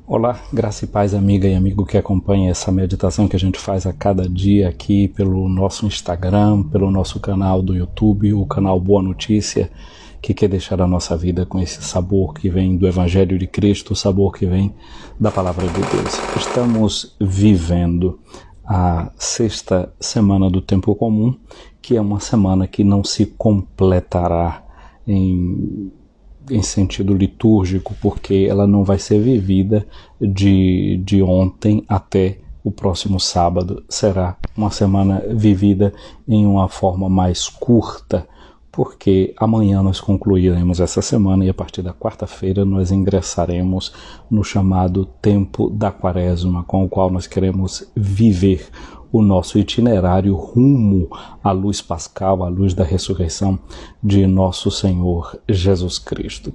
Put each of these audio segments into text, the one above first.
Olá, graça e paz, amiga e amigo que acompanha essa meditação que a gente faz a cada dia aqui pelo nosso Instagram, pelo nosso canal do YouTube, o canal Boa Notícia, que quer deixar a nossa vida com esse sabor que vem do Evangelho de Cristo, o sabor que vem da Palavra de Deus. Estamos vivendo a sexta semana do Tempo Comum, que é uma semana que não se completará em sentido litúrgico, porque ela não vai ser vivida de ontem até o próximo sábado. Será uma semana vivida em uma forma mais curta, porque amanhã nós concluiremos essa semana e a partir da quarta-feira nós ingressaremos no chamado tempo da Quaresma, com o qual nós queremos viver o nosso itinerário rumo à luz pascal, à luz da ressurreição de nosso Senhor Jesus Cristo.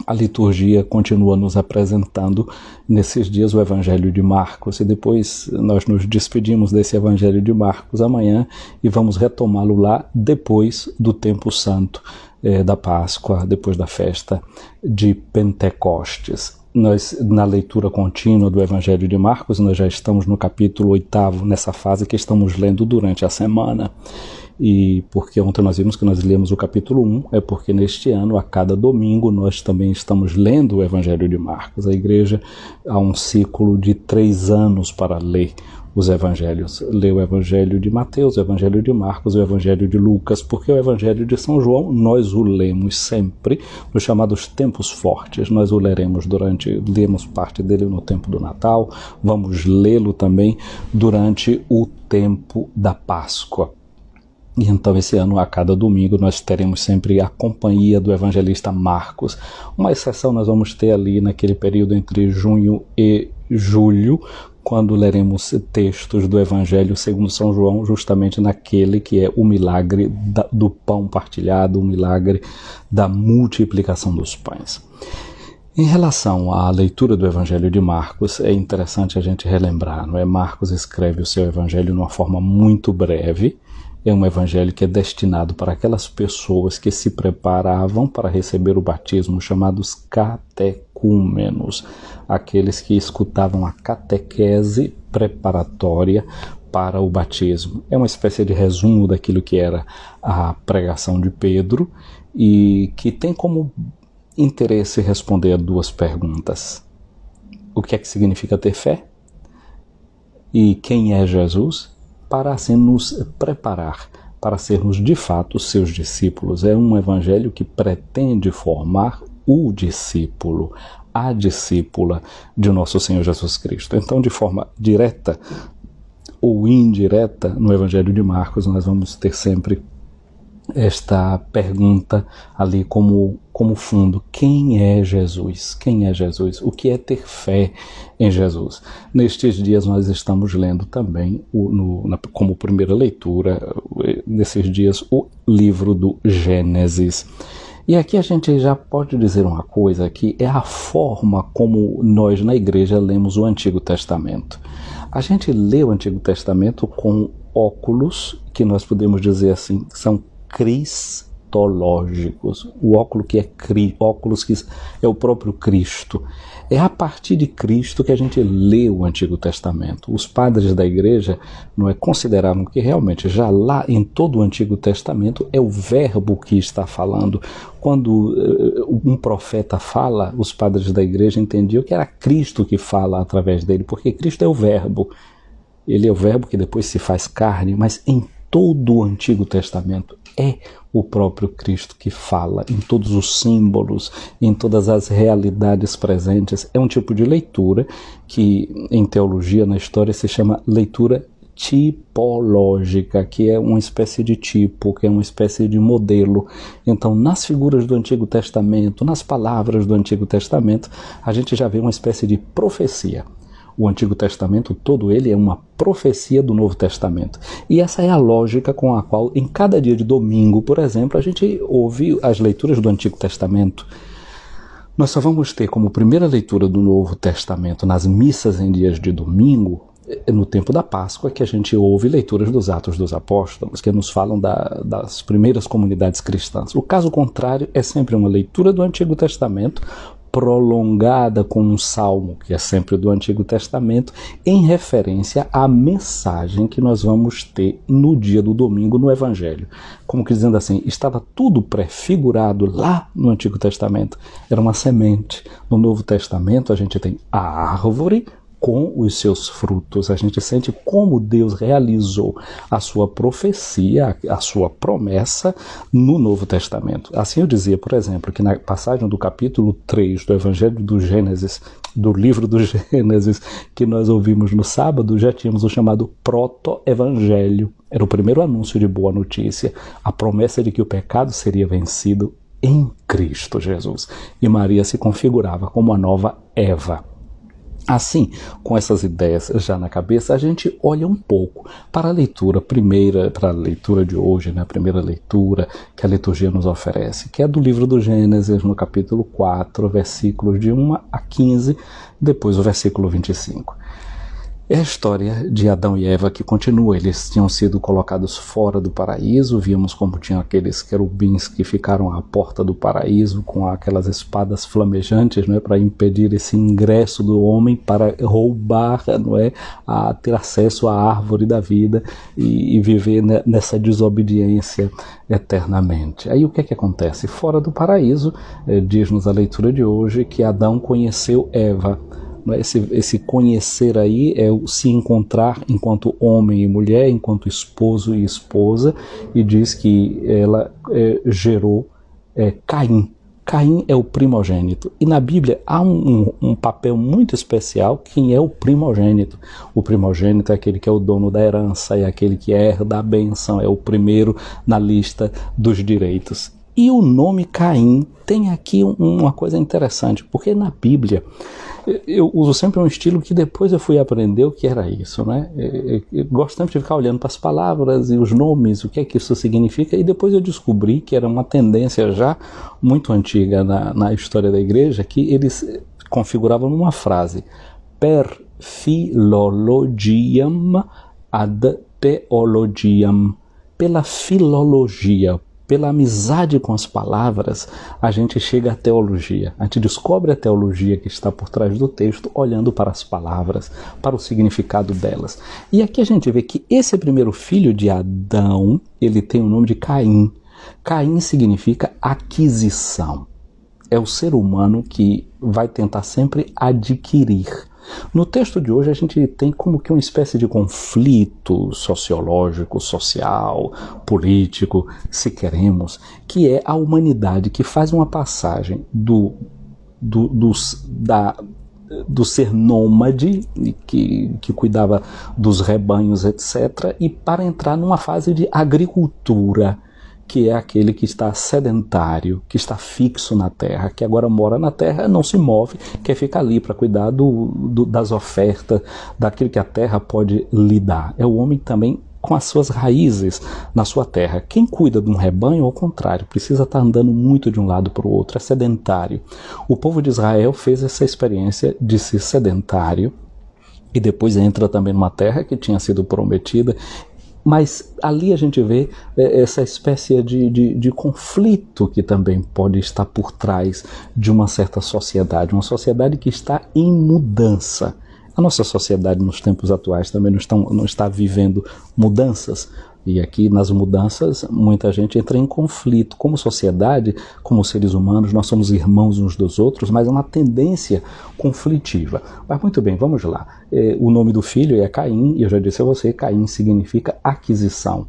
A liturgia continua nos apresentando nesses dias o Evangelho de Marcos e depois nós nos despedimos desse Evangelho de Marcos amanhã e vamos retomá-lo lá depois do tempo santo da Páscoa, depois da festa de Pentecostes. Nós, na leitura contínua do Evangelho de Marcos, nós já estamos no capítulo 8º, nessa fase que estamos lendo durante a semana. E porque ontem nós vimos que nós lemos o capítulo 1, é porque neste ano, a cada domingo, nós também estamos lendo o Evangelho de Marcos. A igreja há um ciclo de 3 anos para ler os evangelhos. Lê o Evangelho de Mateus, o Evangelho de Marcos, o Evangelho de Lucas, porque o Evangelho de São João nós o lemos sempre nos chamados tempos fortes. Nós o lemos parte dele no tempo do Natal, vamos lê-lo também durante o tempo da Páscoa. E então esse ano, a cada domingo, nós teremos sempre a companhia do evangelista Marcos. Uma exceção nós vamos ter ali naquele período entre junho e julho, quando leremos textos do Evangelho segundo São João, justamente naquele que é o milagre do pão partilhado, o milagre da multiplicação dos pães. Em relação à leitura do Evangelho de Marcos, é interessante a gente relembrar, não é? Marcos escreve o seu Evangelho de uma forma muito breve. É um evangelho que é destinado para aquelas pessoas que se preparavam para receber o batismo, chamados catecúmenos, aqueles que escutavam a catequese preparatória para o batismo. É uma espécie de resumo daquilo que era a pregação de Pedro e que tem como interesse responder a 2 perguntas. O que é que significa ter fé? E quem é Jesus? Para assim nos preparar para sermos de fato seus discípulos. É um evangelho que pretende formar o discípulo, a discípula de nosso Senhor Jesus Cristo. Então, de forma direta ou indireta, no Evangelho de Marcos, nós vamos ter sempre esta pergunta ali como fundo: quem é Jesus? Quem é Jesus? O que é ter fé em Jesus? Nestes dias nós estamos lendo também, como primeira leitura, nesses dias, o livro do Gênesis. E aqui a gente já pode dizer uma coisa, que é a forma como nós na igreja lemos o Antigo Testamento. A gente lê o Antigo Testamento com óculos que nós podemos dizer assim, são cristológicos, o óculos que é o próprio Cristo. É a partir de Cristo que a gente lê o Antigo Testamento. Os padres da igreja consideravam que realmente já lá em todo o Antigo Testamento é o verbo que está falando. Quando um profeta fala, os padres da igreja entendiam que era Cristo que fala através dele, porque Cristo é o verbo. Ele é o verbo que depois se faz carne, mas em todo o Antigo Testamento é o próprio Cristo que fala, em todos os símbolos, em todas as realidades presentes. É um tipo de leitura que em teologia, na história, se chama leitura tipológica, que é uma espécie de tipo, que é uma espécie de modelo. Então, nas figuras do Antigo Testamento, nas palavras do Antigo Testamento, a gente já vê uma espécie de profecia. O Antigo Testamento todo ele é uma profecia do Novo Testamento. E essa é a lógica com a qual, em cada dia de domingo, por exemplo, a gente ouve as leituras do Antigo Testamento. Nós só vamos ter como primeira leitura do Novo Testamento nas missas em dias de domingo, no tempo da Páscoa, que a gente ouve leituras dos Atos dos Apóstolos, que nos falam das primeiras comunidades cristãs. O caso contrário é sempre uma leitura do Antigo Testamento prolongada com um salmo, que é sempre do Antigo Testamento, em referência à mensagem que nós vamos ter no dia do domingo no Evangelho. Como que dizendo assim, estava tudo prefigurado lá no Antigo Testamento. Era uma semente. No Novo Testamento a gente tem a árvore com os seus frutos. A gente sente como Deus realizou a sua profecia, a sua promessa no Novo Testamento. Assim eu dizia, por exemplo, que na passagem do capítulo 3 do Evangelho do Gênesis, do livro do Gênesis, que nós ouvimos no sábado, já tínhamos o chamado proto-evangelho. Era o primeiro anúncio de boa notícia, a promessa de que o pecado seria vencido em Cristo Jesus. E Maria se configurava como a nova Eva. Assim, com essas ideias já na cabeça, a gente olha um pouco para a leitura primeira, para a leitura de hoje, né, a primeira leitura que a liturgia nos oferece, que é do livro do Gênesis, no capítulo 4, versículos de 1 a 15, depois o versículo 25. É a história de Adão e Eva que continua. Eles tinham sido colocados fora do paraíso, víamos como tinham aqueles querubins que ficaram à porta do paraíso com aquelas espadas flamejantes, não é, para impedir esse ingresso do homem, para roubar, não é, a ter acesso à árvore da vida e viver nessa desobediência eternamente. Aí o que é que acontece? Fora do paraíso, diz-nos a leitura de hoje que Adão conheceu Eva. Esse conhecer aí é o se encontrar enquanto homem e mulher, enquanto esposo e esposa, e diz que ela gerou Caim. Caim é o primogênito. E na Bíblia há um papel muito especial, quem é o primogênito. O primogênito é aquele que é o dono da herança, é aquele que herda a bênção, é o primeiro na lista dos direitos. E o nome Caim tem aqui uma coisa interessante, porque na Bíblia eu uso sempre um estilo que depois eu fui aprender o que era isso, né? Eu gosto sempre de ficar olhando para as palavras e os nomes, o que é que isso significa, e depois eu descobri que era uma tendência já muito antiga na história da igreja, que eles configuravam numa frase: per philologiam ad theologiam, pela filologia, pela amizade com as palavras, a gente chega à teologia. A gente descobre a teologia que está por trás do texto, olhando para as palavras, para o significado delas. E aqui a gente vê que esse primeiro filho de Adão, ele tem o nome de Caim. Caim significa aquisição. É o ser humano que vai tentar sempre adquirir. No texto de hoje a gente tem como que uma espécie de conflito sociológico, social, político, se queremos, que é a humanidade que faz uma passagem do ser nômade, que cuidava dos rebanhos, etc., e para entrar numa fase de agricultura, que é aquele que está sedentário, que está fixo na terra, que agora mora na terra, não se move, quer ficar ali para cuidar das ofertas, daquilo que a terra pode lhe dar. É o homem também com as suas raízes na sua terra. Quem cuida de um rebanho, ao contrário, precisa estar andando muito de um lado para o outro, é sedentário. O povo de Israel fez essa experiência de ser sedentário e depois entra também numa terra que tinha sido prometida. Mas ali a gente vê essa espécie de conflito que também pode estar por trás de uma certa sociedade, uma sociedade que está em mudança. A nossa sociedade nos tempos atuais também não está vivendo mudanças. E aqui nas mudanças muita gente entra em conflito. Como sociedade, como seres humanos, nós somos irmãos uns dos outros, mas é uma tendência conflitiva. Mas muito bem, vamos lá. O nome do filho é Caim, e eu já disse a você, Caim significa aquisição.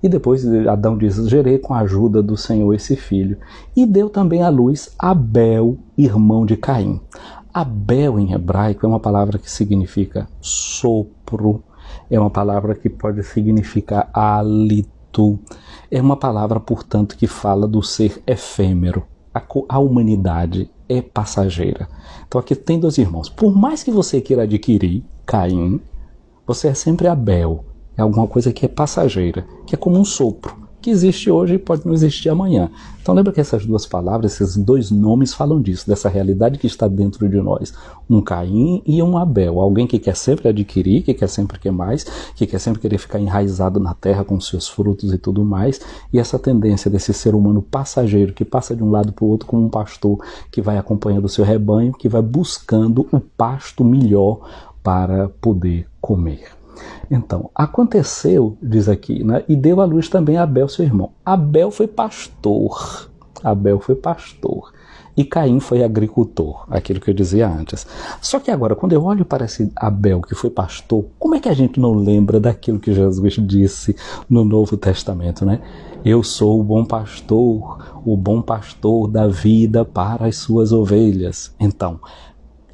E depois Adão diz: gerei com a ajuda do Senhor esse filho. E deu também à luz Abel, irmão de Caim. Abel em hebraico é uma palavra que significa sopro. É uma palavra que pode significar hálito. É uma palavra, portanto, que fala do ser efêmero. A humanidade é passageira. Então aqui tem dois irmãos. Por mais que você queira adquirir Caim, você é sempre Abel. É alguma coisa que é passageira, que é como um sopro, que existe hoje e pode não existir amanhã. Então lembra que essas duas palavras, esses dois nomes falam disso, dessa realidade que está dentro de nós. Um Caim e um Abel, alguém que quer sempre adquirir, que quer sempre querer mais, que quer sempre querer ficar enraizado na terra com seus frutos e tudo mais, e essa tendência desse ser humano passageiro, que passa de um lado para o outro como um pastor, que vai acompanhando o seu rebanho, que vai buscando o pasto melhor para poder comer. Então, aconteceu, diz aqui, né, e deu à luz também a Abel, seu irmão. Abel foi pastor. E Caim foi agricultor, aquilo que eu dizia antes. Só que agora, quando eu olho para esse Abel que foi pastor, como é que a gente não lembra daquilo que Jesus disse no Novo Testamento, né? Eu sou o bom pastor da vida para as suas ovelhas. Então,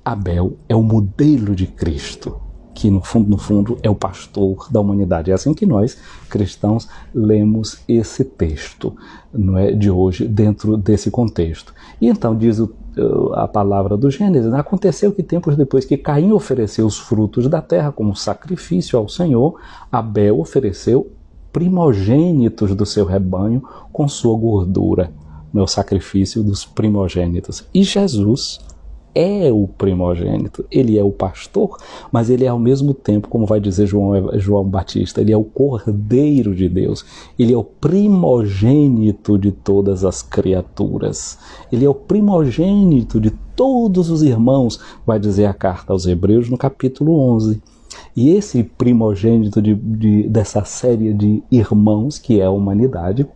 Abel é o modelo de Cristo, que no fundo é o pastor da humanidade. É assim que nós, cristãos, lemos esse texto, não é, de hoje, dentro desse contexto. E então diz a palavra do Gênesis, aconteceu que tempos depois que Caim ofereceu os frutos da terra como sacrifício ao Senhor, Abel ofereceu primogênitos do seu rebanho com sua gordura, no sacrifício dos primogênitos. E Jesus é o primogênito, ele é o pastor, mas ele é ao mesmo tempo, como vai dizer João Batista, ele é o Cordeiro de Deus, ele é o primogênito de todas as criaturas, ele é o primogênito de todos os irmãos, vai dizer a carta aos Hebreus no capítulo 11. E esse primogênito dessa série de irmãos, que é a humanidade,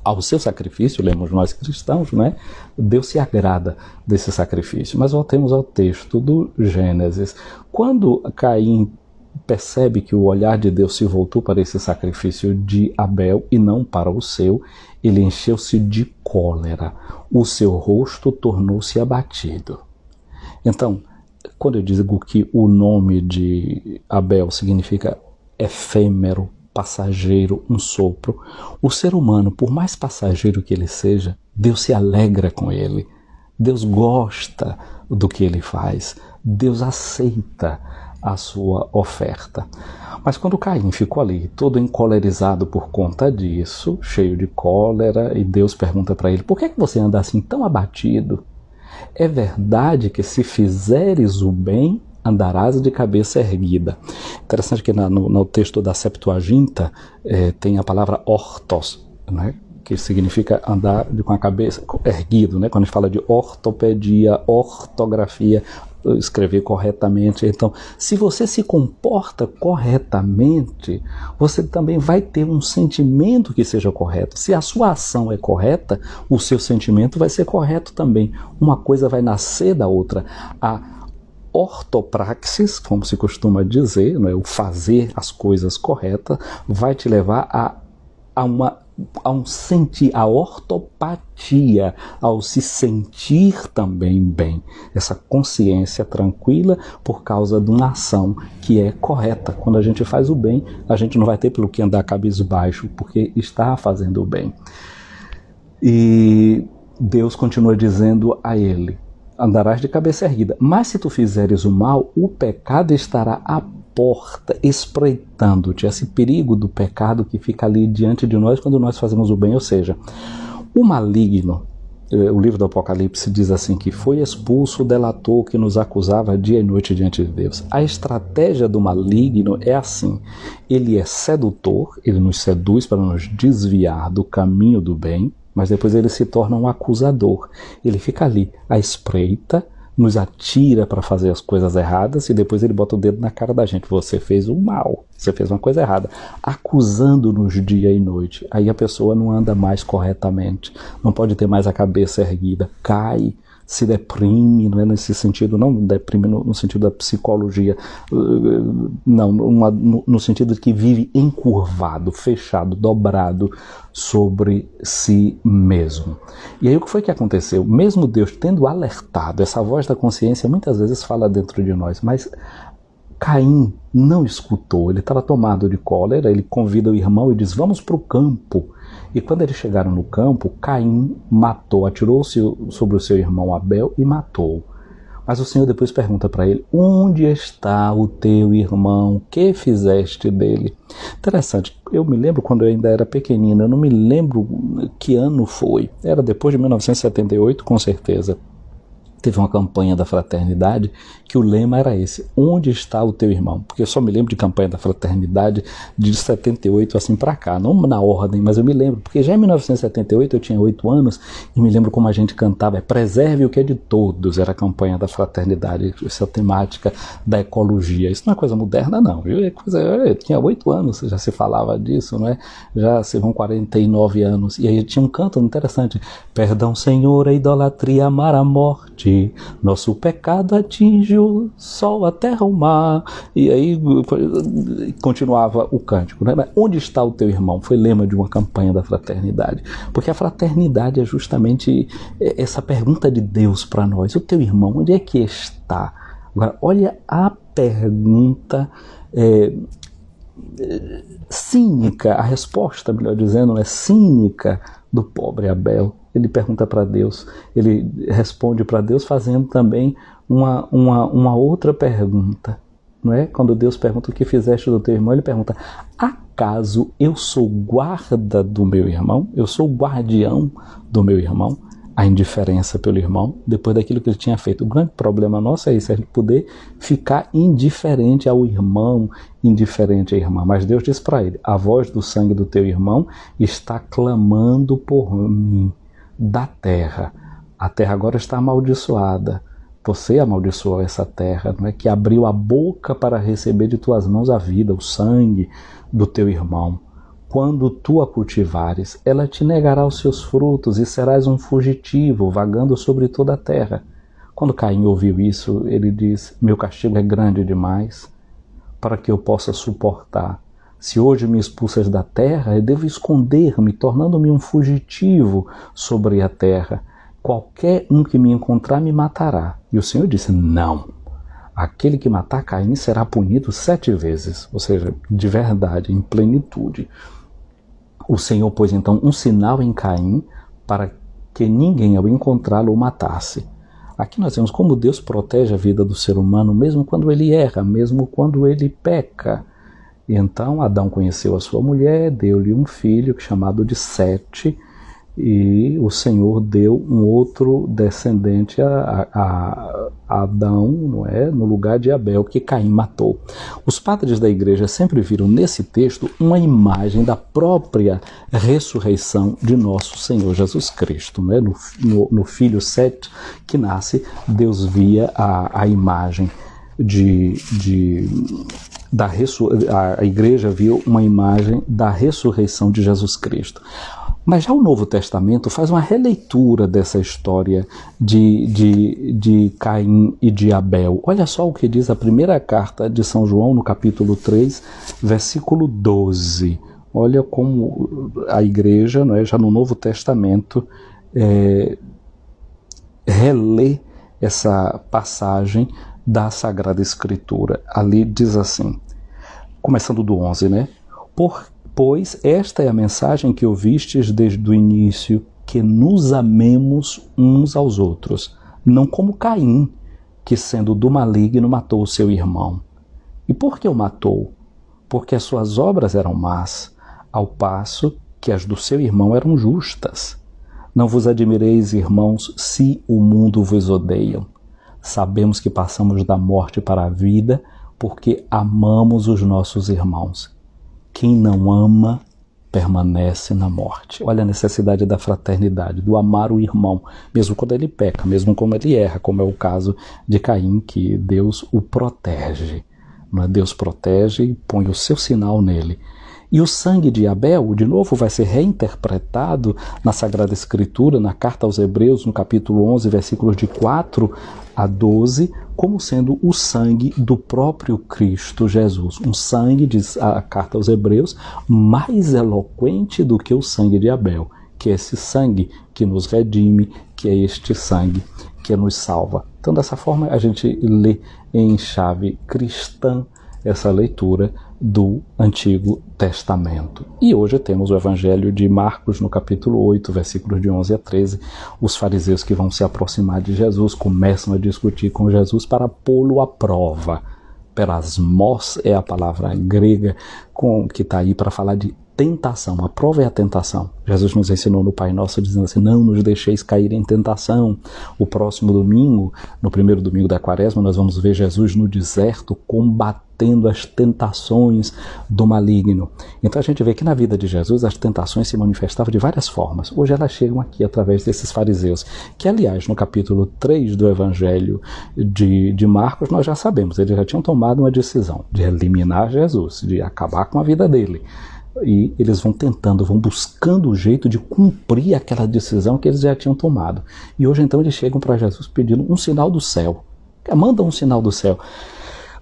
ao seu sacrifício, lemos nós cristãos, né? Deus se agrada desse sacrifício. Mas voltemos ao texto do Gênesis. Quando Caim percebe que o olhar de Deus se voltou para esse sacrifício de Abel e não para o seu, ele encheu-se de cólera. O seu rosto tornou-se abatido. Então, quando eu digo que o nome de Abel significa efêmero, passageiro, um sopro, o ser humano, por mais passageiro que ele seja, Deus se alegra com ele, Deus gosta do que ele faz, Deus aceita a sua oferta. Mas quando Caim ficou ali, todo encolerizado por conta disso, cheio de cólera, e Deus pergunta para ele, por que você anda assim tão abatido? É verdade que se fizeres o bem, andarás de cabeça erguida. Interessante que no texto da Septuaginta tem a palavra ortos, né? Que significa andar com a cabeça erguido, né? Quando a gente fala de ortopedia, ortografia, escrever corretamente. Então, se você se comporta corretamente, você também vai ter um sentimento que seja correto. Se a sua ação é correta, o seu sentimento vai ser correto também. Uma coisa vai nascer da outra. A ortopraxis, como se costuma dizer, não é? O fazer as coisas corretas, vai te levar a ortopatia, ao se sentir também bem. Essa consciência tranquila por causa de uma ação que é correta. Quando a gente faz o bem, a gente não vai ter pelo que andar cabisbaixo, porque está fazendo o bem. E Deus continua dizendo a ele, andarás de cabeça erguida, mas se tu fizeres o mal, o pecado estará à porta, espreitando-te. Esse perigo do pecado que fica ali diante de nós quando nós fazemos o bem, ou seja, o maligno, o livro do Apocalipse diz assim, que foi expulso o delator que nos acusava dia e noite diante de Deus. A estratégia do maligno é assim, ele é sedutor, ele nos seduz para nos desviar do caminho do bem, mas depois ele se torna um acusador. Ele fica ali à espreita, nos atira para fazer as coisas erradas e depois ele bota o dedo na cara da gente. Você fez o mal, você fez uma coisa errada, acusando-nos dia e noite. Aí a pessoa não anda mais corretamente, não pode ter mais a cabeça erguida, cai, se deprime, não é nesse sentido, não deprime no sentido da psicologia, não, no sentido de que vive encurvado, fechado, dobrado sobre si mesmo. E aí o que foi que aconteceu? Mesmo Deus tendo alertado, essa voz da consciência muitas vezes fala dentro de nós, mas Caim não escutou, ele estava tomado de cólera, ele convida o irmão e diz, vamos para o campo. E quando eles chegaram no campo, Caim matou, atirou-se sobre o seu irmão Abel e matou. Mas o Senhor depois pergunta para ele: onde está o teu irmão? Que fizeste dele? Interessante, eu me lembro quando eu ainda era pequenino, eu não me lembro que ano foi. Era depois de 1978, com certeza. Teve uma campanha da fraternidade que o lema era esse: onde está o teu irmão? Porque eu só me lembro de campanha da fraternidade de 78 assim para cá, não na ordem, mas eu me lembro, porque já em 1978 eu tinha 8 anos e me lembro como a gente cantava: preserve o que é de todos. Era a campanha da fraternidade, essa temática da ecologia. Isso não é coisa moderna não, viu? Eu tinha 8 anos, já se falava disso, não é? Já se vão 49 anos, e aí tinha um canto interessante: perdão, Senhor, a idolatria, amar a morte, nosso pecado atinge o sol, a terra, o mar. E aí continuava o cântico, né? Mas onde está o teu irmão? Foi lema de uma campanha da fraternidade, porque a fraternidade é justamente essa pergunta de Deus para nós: o teu irmão, onde é que está? Agora, olha a pergunta cínica, a resposta, melhor dizendo, cínica do pobre Abel. Ele pergunta para Deus, ele responde para Deus fazendo também uma outra pergunta, não é? Quando Deus pergunta: o que fizeste do teu irmão? Ele pergunta: acaso eu sou guarda do meu irmão? Eu sou guardião do meu irmão? A indiferença pelo irmão, depois daquilo que ele tinha feito. O grande problema nosso é isso, a gente poder ficar indiferente ao irmão, indiferente à irmã. Mas Deus diz para ele: a voz do sangue do teu irmão está clamando por mim da terra. A terra agora está amaldiçoada. Você amaldiçoou essa terra, não é? Que abriu a boca para receber de tuas mãos a vida, o sangue do teu irmão. Quando tu a cultivares, ela te negará os seus frutos e serás um fugitivo, vagando sobre toda a terra. Quando Caim ouviu isso, ele diz: meu castigo é grande demais para que eu possa suportar. Se hoje me expulsas da terra, eu devo esconder-me, tornando-me um fugitivo sobre a terra. Qualquer um que me encontrar me matará. E o Senhor disse: não. Aquele que matar Caim será punido 7 vezes, ou seja, de verdade, em plenitude. O Senhor pôs então um sinal em Caim para que ninguém ao encontrá-lo o matasse. Aqui nós vemos como Deus protege a vida do ser humano, mesmo quando ele erra, mesmo quando ele peca. E então Adão conheceu a sua mulher, deu-lhe um filho chamado de Sete, e o Senhor deu um outro descendente a Adão, não é? No lugar de Abel, que Caim matou. Os padres da igreja sempre viram nesse texto uma imagem da própria ressurreição de nosso Senhor Jesus Cristo. Não é? No filho Sete que nasce, Deus via a imagem a igreja viu uma imagem da ressurreição de Jesus Cristo. Mas já o Novo Testamento faz uma releitura dessa história de Caim e de Abel. Olha só o que diz a primeira carta de São João, no capítulo 3, versículo 12. Olha como a igreja, não é, já no Novo Testamento, relê essa passagem da Sagrada Escritura. Ali diz assim, começando do 11, né? Pois esta é a mensagem que ouvistes desde o início, que nos amemos uns aos outros, não como Caim, que sendo do maligno matou o seu irmão. E por que o matou? Porque as suas obras eram más, ao passo que as do seu irmão eram justas. Não vos admireis, irmãos, se o mundo vos odeia. Sabemos que passamos da morte para a vida, porque amamos os nossos irmãos. Quem não ama, permanece na morte. Olha a necessidade da fraternidade, do amar o irmão, mesmo quando ele peca, mesmo quando ele erra, como é o caso de Caim, que Deus o protege. Deus protege e põe o seu sinal nele. E o sangue de Abel, de novo, vai ser reinterpretado na Sagrada Escritura, na Carta aos Hebreus, no capítulo 11, versículos de 4 a 12, como sendo o sangue do próprio Cristo Jesus. Um sangue, diz a Carta aos Hebreus, mais eloquente do que o sangue de Abel, que é esse sangue que nos redime, que é este sangue que nos salva. Então, dessa forma, a gente lê em chave cristã essa leitura do Antigo Testamento. E hoje temos o Evangelho de Marcos, no capítulo 8, versículos de 11 a 13. Os fariseus que vão se aproximar de Jesus começam a discutir com Jesus para pô-lo à prova. Perasmos é a palavra grega que está aí para falar de tentação. A prova é a tentação. Jesus nos ensinou no Pai Nosso dizendo assim: não nos deixeis cair em tentação. O próximo domingo, no primeiro domingo da Quaresma, nós vamos ver Jesus no deserto combatendo as tentações do maligno. Então a gente vê que na vida de Jesus as tentações se manifestavam de várias formas. Hoje elas chegam aqui através desses fariseus, que aliás no capítulo 3 do Evangelho de Marcos nós já sabemos, eles já tinham tomado uma decisão de eliminar Jesus, de acabar com a vida dele. E eles vão tentando, vão buscando o jeito de cumprir aquela decisão que eles já tinham tomado. E hoje então eles chegam para Jesus pedindo um sinal do céu. Manda um sinal do céu.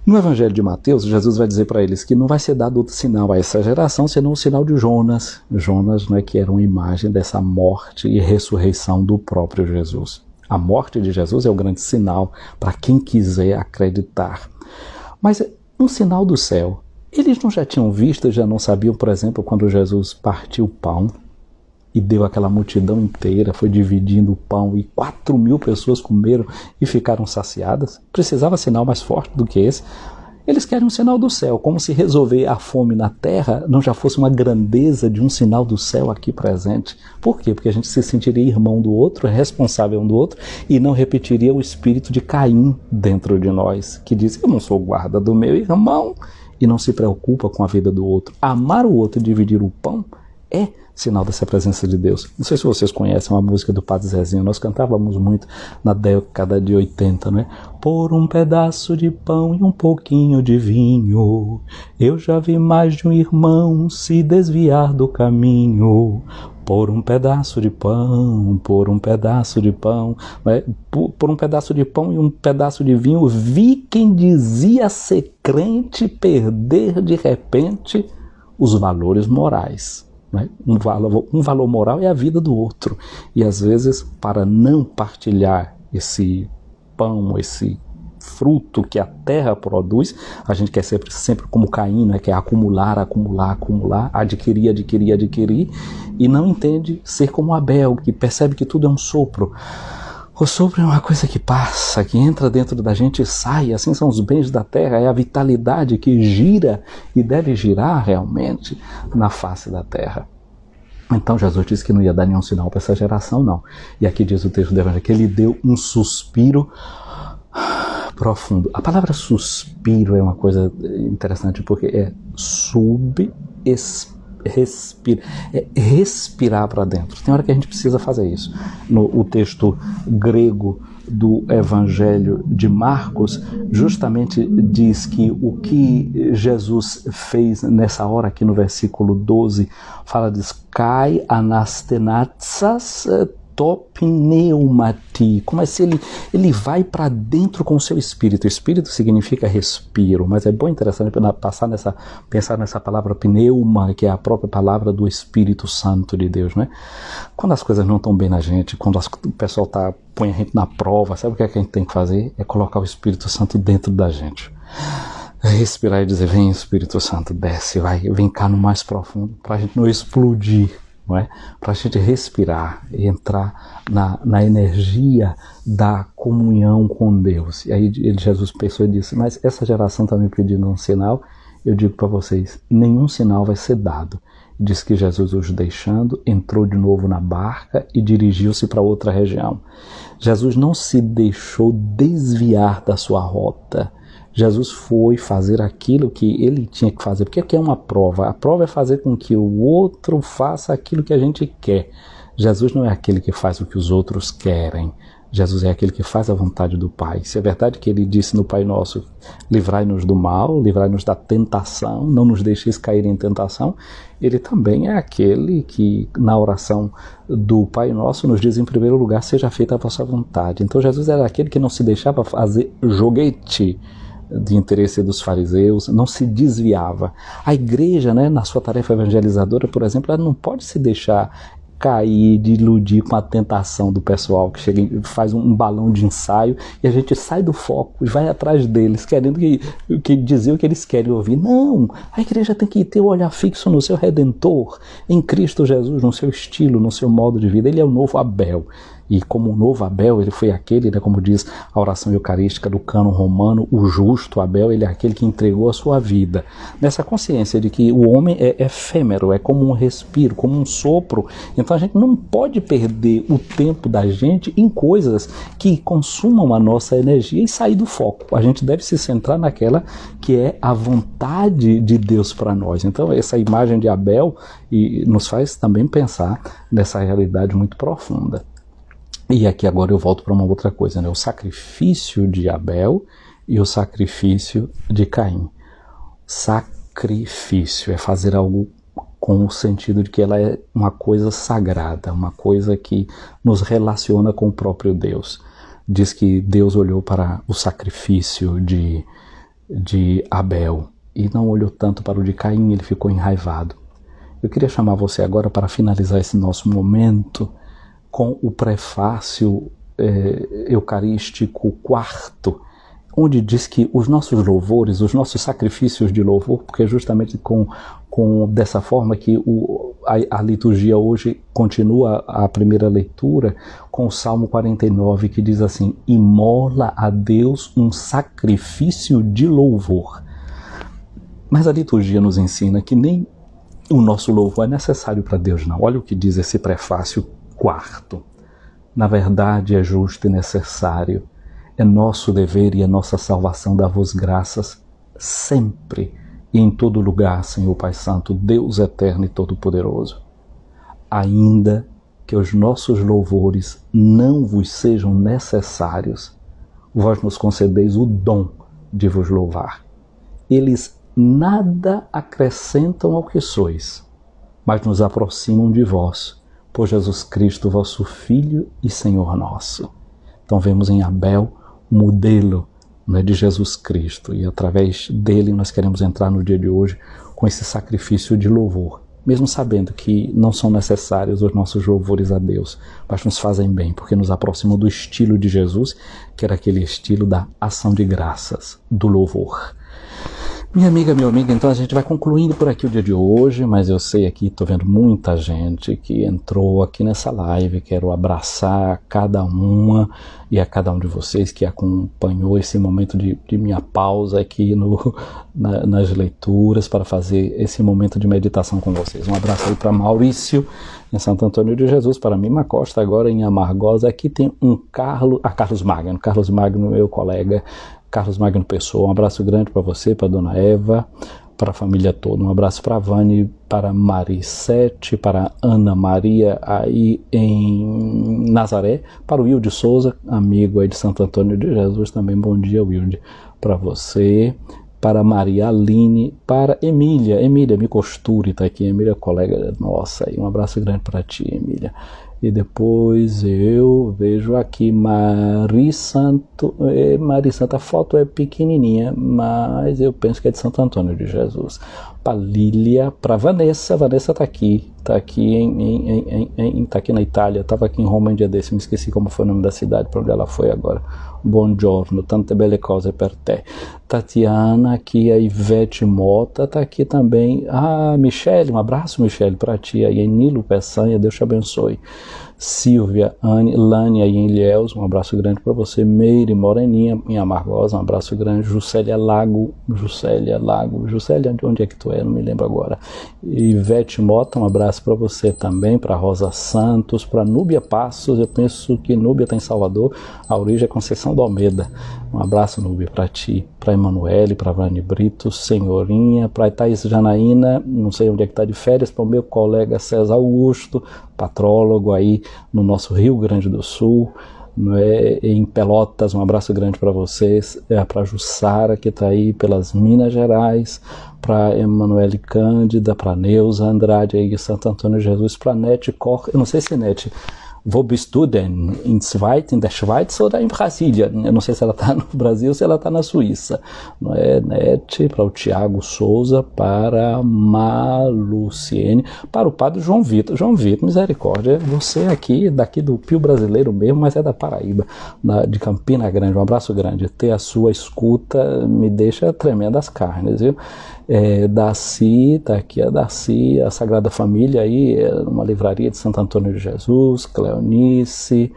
No Evangelho de Mateus, Jesus vai dizer para eles que não vai ser dado outro sinal a essa geração, senão o sinal de Jonas. Jonas, né, que era uma imagem dessa morte e ressurreição do próprio Jesus. A morte de Jesus é o grande sinal para quem quiser acreditar. Mas um sinal do céu. Eles não já tinham visto, já não sabiam, por exemplo, quando Jesus partiu o pão e deu aquela multidão inteira, foi dividindo o pão e 4.000 pessoas comeram e ficaram saciadas? Precisava sinal mais forte do que esse? Eles querem um sinal do céu, como se resolver a fome na terra não já fosse uma grandeza de um sinal do céu aqui presente. Por quê? Porque a gente se sentiria irmão do outro, responsável um do outro, e não repetiria o espírito de Caim dentro de nós, que diz: eu não sou guarda do meu irmão, e não se preocupa com a vida do outro. Amar o outro e dividir o pão é sinal dessa presença de Deus. Não sei se vocês conhecem uma música do Padre Zezinho, nós cantávamos muito na década de 80, não é? Por um pedaço de pão e um pouquinho de vinho, eu já vi mais de um irmão se desviar do caminho. Por um pedaço de pão, por um pedaço de pão, por um pedaço de pão e um pedaço de vinho, vi quem dizia ser crente perder de repente os valores morais. Né? Um valor moral é a vida do outro. E às vezes, para não partilhar esse pão, esse fruto que a terra produz, a gente quer sempre como Caim, né? Quer acumular, adquirir, e não entende ser como Abel, que percebe que tudo é um sopro. O sopro é uma coisa que passa, que entra dentro da gente e sai. Assim são os bens da terra, é a vitalidade que gira e deve girar realmente na face da terra. Então Jesus disse que não ia dar nenhum sinal para essa geração, não. E aqui diz o texto do Evangelho que ele deu um suspiro profundo. A palavra suspiro é uma coisa interessante porque é respirar para dentro. Tem hora que a gente precisa fazer isso. O texto grego do Evangelho de Marcos justamente diz que o que Jesus fez nessa hora, aqui no versículo 12, fala diz: kai anastenatsas topneumati, como é se ele vai para dentro com o seu espírito. Espírito significa respiro, mas é bom interessante pensar nessa palavra pneuma, que é a própria palavra do Espírito Santo de Deus, né? Quando as coisas não estão bem na gente, quando o pessoal põe a gente na prova, sabe o que é que a gente tem que fazer? É colocar o Espírito Santo dentro da gente. Respirar e dizer: vem Espírito Santo, desce, vem cá no mais profundo, para a gente não explodir. Não é? Para a gente respirar e entrar na energia da comunhão com Deus. E aí Jesus pensou e disse: mas essa geração está me pedindo um sinal. Eu digo para vocês, nenhum sinal vai ser dado. Diz que Jesus, os deixando, entrou de novo na barca e dirigiu-se para outra região. Jesus não se deixou desviar da sua rota. Jesus foi fazer aquilo que ele tinha que fazer. Porque aqui é uma prova. A prova é fazer com que o outro faça aquilo que a gente quer. Jesus não é aquele que faz o que os outros querem. Jesus é aquele que faz a vontade do Pai. Se é verdade que ele disse no Pai Nosso: livrai-nos do mal, livrai-nos da tentação, não nos deixeis cair em tentação, ele também é aquele que na oração do Pai Nosso nos diz em primeiro lugar: seja feita a vossa vontade. Então Jesus era aquele que não se deixava fazer joguete de interesse dos fariseus, não se desviava. A igreja, né, na sua tarefa evangelizadora, por exemplo, ela não pode se deixar cair, de iludir com a tentação do pessoal que chega e faz um balão de ensaio e a gente sai do foco e vai atrás deles, querendo que dizer o que eles querem ouvir. Não, a igreja tem que ter o olhar fixo no seu Redentor, em Cristo Jesus, no seu estilo, no seu modo de vida. Ele é o novo Abel. E como o novo Abel, ele foi aquele, né, como diz a oração eucarística do cânon romano, o justo Abel, ele é aquele que entregou a sua vida. Nessa consciência de que o homem é efêmero, é como um respiro, como um sopro. Então a gente não pode perder o tempo da gente em coisas que consumam a nossa energia e sair do foco. A gente deve se centrar naquela que é a vontade de Deus para nós. Então essa imagem de Abel nos faz também pensar nessa realidade muito profunda. E aqui agora eu volto para uma outra coisa, né? O sacrifício de Abel e o sacrifício de Caim. Sacrifício é fazer algo com o sentido de que ela é uma coisa sagrada, uma coisa que nos relaciona com o próprio Deus. Diz que Deus olhou para o sacrifício de Abel e não olhou tanto para o de Caim, ele ficou enraivado. Eu queria chamar você agora para finalizar esse nosso momento com o prefácio eucarístico quarto, onde diz que os nossos louvores, os nossos sacrifícios de louvor, porque é justamente dessa forma que a liturgia hoje continua a primeira leitura com o Salmo 49, que diz assim: imola a Deus um sacrifício de louvor. Mas a liturgia nos ensina que nem o nosso louvor é necessário para Deus, não. Olha o que diz esse prefácio quarto. Na verdade é justo e necessário, é nosso dever e é nossa salvação dar-vos graças sempre e em todo lugar, Senhor Pai Santo, Deus eterno e todo-poderoso. Ainda que os nossos louvores não vos sejam necessários, vós nos concedeis o dom de vos louvar. Eles nada acrescentam ao que sois, mas nos aproximam de vós, por Jesus Cristo, vosso Filho e Senhor nosso. Então vemos em Abel o modelo, né, de Jesus Cristo, e através dele nós queremos entrar no dia de hoje com esse sacrifício de louvor, mesmo sabendo que não são necessários os nossos louvores a Deus, mas nos fazem bem, porque nos aproximam do estilo de Jesus, que era aquele estilo da ação de graças, do louvor. Minha amiga, meu amigo, então a gente vai concluindo por aqui o dia de hoje, mas eu sei aqui, estou vendo muita gente que entrou aqui nessa live, quero abraçar cada uma e a cada um de vocês que acompanhou esse momento de minha pausa aqui nas leituras para fazer esse momento de meditação com vocês. Um abraço aí para Maurício, em Santo Antônio de Jesus, para Mima Costa, agora em Amargosa. Aqui tem um Carlos Magno, meu colega, Carlos Magno Pessoa. Um abraço grande para você, para a dona Eva, para a família toda. Um abraço para a Vani, para Maricete, para Ana Maria aí em Nazaré, para o Wilde Souza, amigo aí de Santo Antônio de Jesus também. Bom dia, Wilde, para você, para Maria Aline, para Emília me costure, está aqui, Emília, colega nossa aí. Um abraço grande para ti, Emília. E depois eu vejo aqui Mari Santo, a foto é pequenininha, mas eu penso que é de Santo Antônio de Jesus. Para Lília, para Vanessa está aqui na Itália, estava aqui em Roma um dia desse, me esqueci como foi o nome da cidade, para onde ela foi agora. Buongiorno, tante belle cose per te. Tatiana, aqui a Ivete Mota, está aqui também. Michele, um abraço, Michele, para ti. Aí Nilo Peçanha, Deus te abençoe. Silvia, Anne, Lani aí em Ilhéus, um abraço grande para você. Meire Moreninha em Amargosa, um abraço grande. Juscelia Lago, Juscelia, onde é que tu é? Não me lembro agora. Ivete Mota, um abraço para você também. Para Rosa Santos, para Núbia Passos, eu penso que Núbia está em Salvador, a origem é Conceição do Almeida. Um abraço, Núbia, para ti. Para Emanuele, para Vani Brito, Senhorinha, para Thaís Janaína, não sei onde é que está de férias, para o meu colega César Augusto, patrólogo aí no nosso Rio Grande do Sul, em Pelotas. Um abraço grande para vocês. Para Jussara, que está aí pelas Minas Gerais, para Emanuele Cândida, para Neuza Andrade aí de Santo Antônio de Jesus, para Nete Cor, eu não sei se Nete Wo bist du denn? In der Schweiz oder em Brasília? Eu não sei se ela está no Brasil ou se ela está na Suíça. Não é, Nete, para o Tiago Souza, para Maluciene, para o padre João Vitor. João Vitor, misericórdia, você aqui, daqui do Pio Brasileiro mesmo, mas é da Paraíba, de Campina Grande. Um abraço grande. Ter a sua escuta me deixa tremendo as carnes, viu? Darcy, tá aqui a Darcy, a Sagrada Família aí, numa livraria de Santo Antônio de Jesus, Cleonice,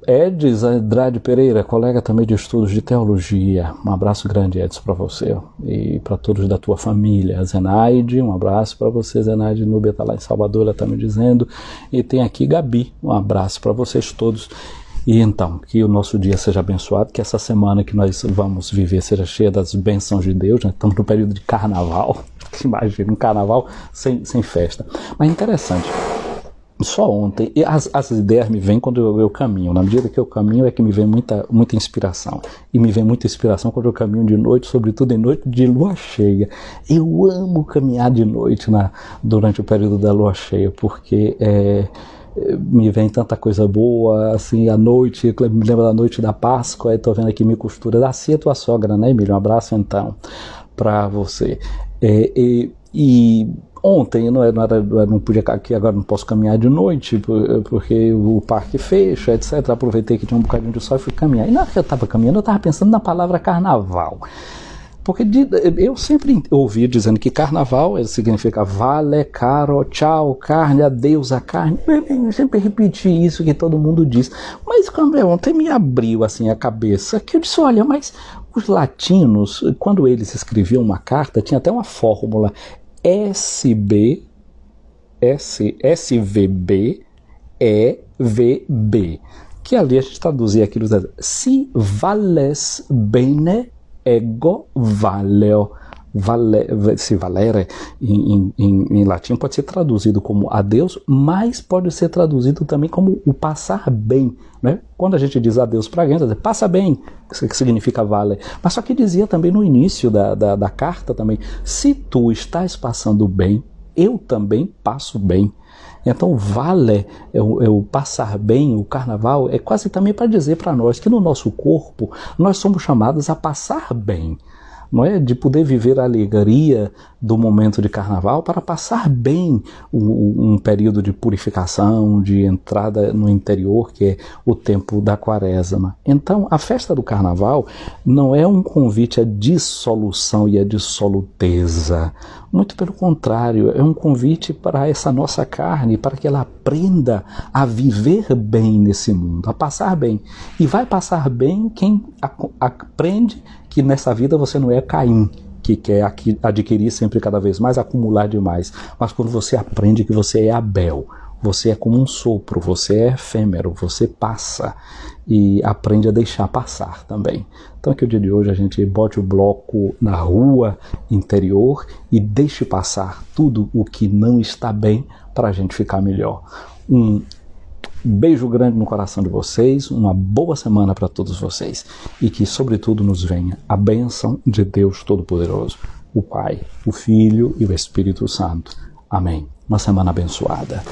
Edis Andrade Pereira, colega também de estudos de teologia. Um abraço grande, Edis, para você e para todos da tua família. Zenaide, um abraço para você. Zenaide Núbia está lá em Salvador, ela está me dizendo. E tem aqui Gabi, um abraço para vocês todos. E então, que o nosso dia seja abençoado, que essa semana que nós vamos viver seja cheia das bênçãos de Deus, né? Estamos no período de carnaval, imagina, um carnaval sem festa. Mas interessante, só ontem, as ideias me vêm quando eu caminho, na medida que eu caminho é que me vem muita inspiração, e me vem muita inspiração quando eu caminho de noite, sobretudo em noite de lua cheia. Eu amo caminhar de noite durante o período da lua cheia, porque me vem tanta coisa boa, assim, à noite, me lembro da noite da Páscoa, estou vendo aqui me costura, Darcy, tua sogra, né, Emílio? Um abraço, então, para você. E ontem, eu não podia aqui, agora não posso caminhar de noite, porque o parque fecha, etc. Aproveitei que tinha um bocadinho de sol e fui caminhar. E na hora que eu estava caminhando, eu estava pensando na palavra carnaval. Porque eu sempre ouvi dizendo que carnaval significa vale, caro, tchau, carne, adeus a carne. Eu sempre repeti isso que todo mundo diz. Mas quando ontem me abriu assim a cabeça, que eu disse, olha, mas os latinos, quando eles escreviam uma carta, tinha até uma fórmula SVB, EVB, que ali a gente traduzia aquilo, si vales bene, ego valeo. Se valere em latim pode ser traduzido como adeus, mas pode ser traduzido também como o passar bem, né? Quando a gente diz adeus para alguém, passa bem, que significa vale. Mas só que dizia também no início da carta também, se tu estás passando bem, eu também passo bem. Então vale, o passar bem, o carnaval, é quase também para dizer para nós que no nosso corpo nós somos chamados a passar bem, não é? De poder viver a alegria do momento de carnaval para passar bem um período de purificação, de entrada no interior, que é o tempo da quaresma. Então a festa do carnaval não é um convite à dissolução e à dissoluteza, muito pelo contrário, é um convite para essa nossa carne, para que ela aprenda a viver bem nesse mundo, a passar bem. E vai passar bem quem aprende que nessa vida você não é Caim, que quer adquirir sempre cada vez mais, acumular demais. Mas quando você aprende que você é Abel, você é como um sopro, você é efêmero, você passa e aprende a deixar passar também. Então que o dia de hoje a gente bote o bloco na rua interior e deixe passar tudo o que não está bem para a gente ficar melhor. Um beijo grande no coração de vocês, uma boa semana para todos vocês e que sobretudo nos venha a bênção de Deus Todo-Poderoso, o Pai, o Filho e o Espírito Santo. Amém. Uma semana abençoada.